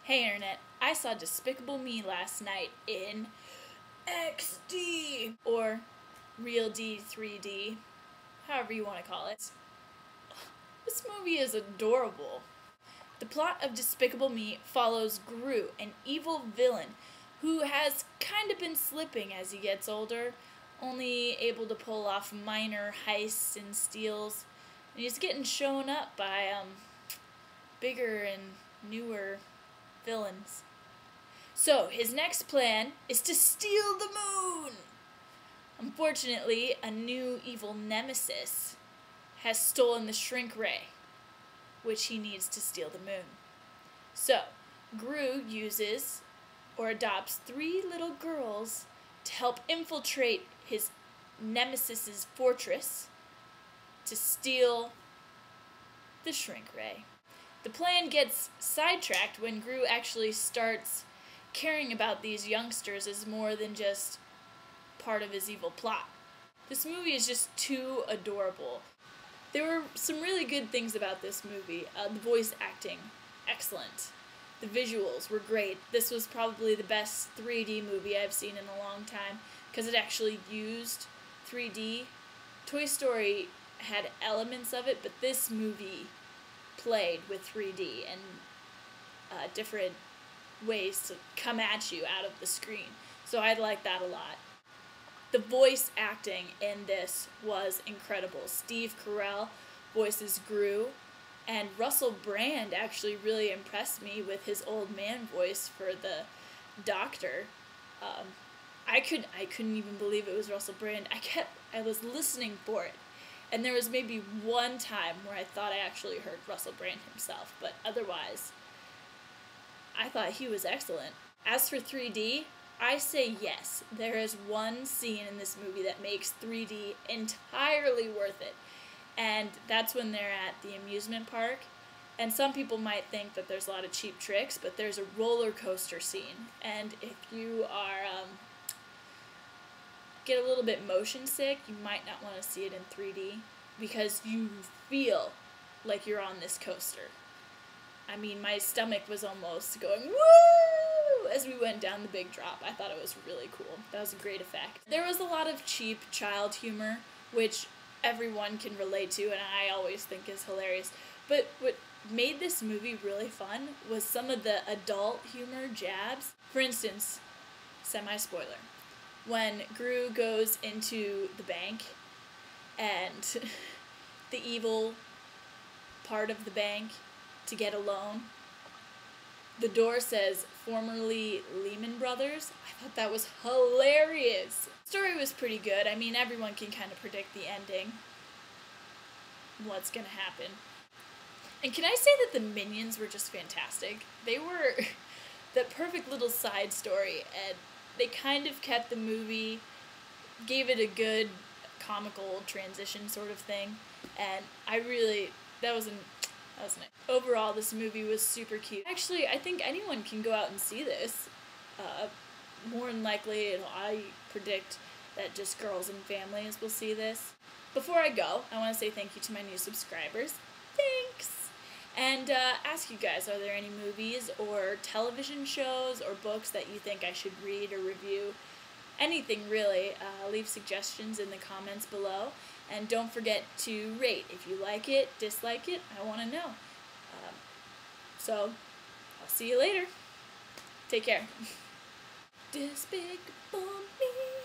Hey Internet, I saw Despicable Me last night in XD, or Real D 3D, however you want to call it. This movie is adorable. The plot of Despicable Me follows Gru, an evil villain who has kind of been slipping as he gets older, only able to pull off minor heists and steals, and he's getting shown up by bigger and newer villains. So his next plan is to steal the moon. Unfortunately, a new evil nemesis has stolen the shrink ray, which he needs to steal the moon. So Gru uses or adopts 3 little girls to help infiltrate his nemesis's fortress to steal the shrink ray. The plan gets sidetracked when Gru actually starts caring about these youngsters as more than just part of his evil plot. This movie is just too adorable. There were some really good things about this movie. The voice acting, excellent. The visuals were great. This was probably the best 3D movie I've seen in a long time because it actually used 3D. Toy Story had elements of it, but this movie played with 3D and different ways to come at you out of the screen. So I like that a lot. The voice acting in this was incredible. Steve Carell voices Gru, and Russell Brand actually really impressed me with his old man voice for the doctor. I couldn't even believe it was Russell Brand. I was listening for it, and there was maybe one time where I thought I actually heard Russell Brand himself, but otherwise, I thought he was excellent. As for 3D, I say yes. There is one scene in this movie that makes 3D entirely worth it, and that's when they're at the amusement park. And some people might think that there's a lot of cheap tricks, but there's a roller coaster scene, and if you are get a little bit motion sick, you might not want to see it in 3D because you feel like you're on this coaster. I mean, my stomach was almost going woo as we went down the big drop. I thought it was really cool. That was a great effect. There was a lot of cheap child humor, which everyone can relate to, and I always think is hilarious. But what made this movie really fun was some of the adult humor jabs. For instance, semi-spoiler, when Gru goes into the bank and the evil part of the bank to get a loan, the door says formerly Lehman Brothers. I thought that was hilarious. The story was pretty good. I mean, everyone can kind of predict the ending, what's gonna happen. And can I say that the Minions were just fantastic? They were the perfect little side story, and they kind of kept the movie, gave it a good comical transition sort of thing, and that was nice. Overall, this movie was super cute. Actually, I think anyone can go out and see this. More than likely, I predict that just girls and families will see this. Before I go, I want to say thank you to my new subscribers. Thanks! And ask you guys, are there any movies or television shows or books that you think I should read or review? Anything really. Leave suggestions in the comments below. And don't forget to rate. If you like it, dislike it, I want to know. So, I'll see you later. Take care. Despicable Me.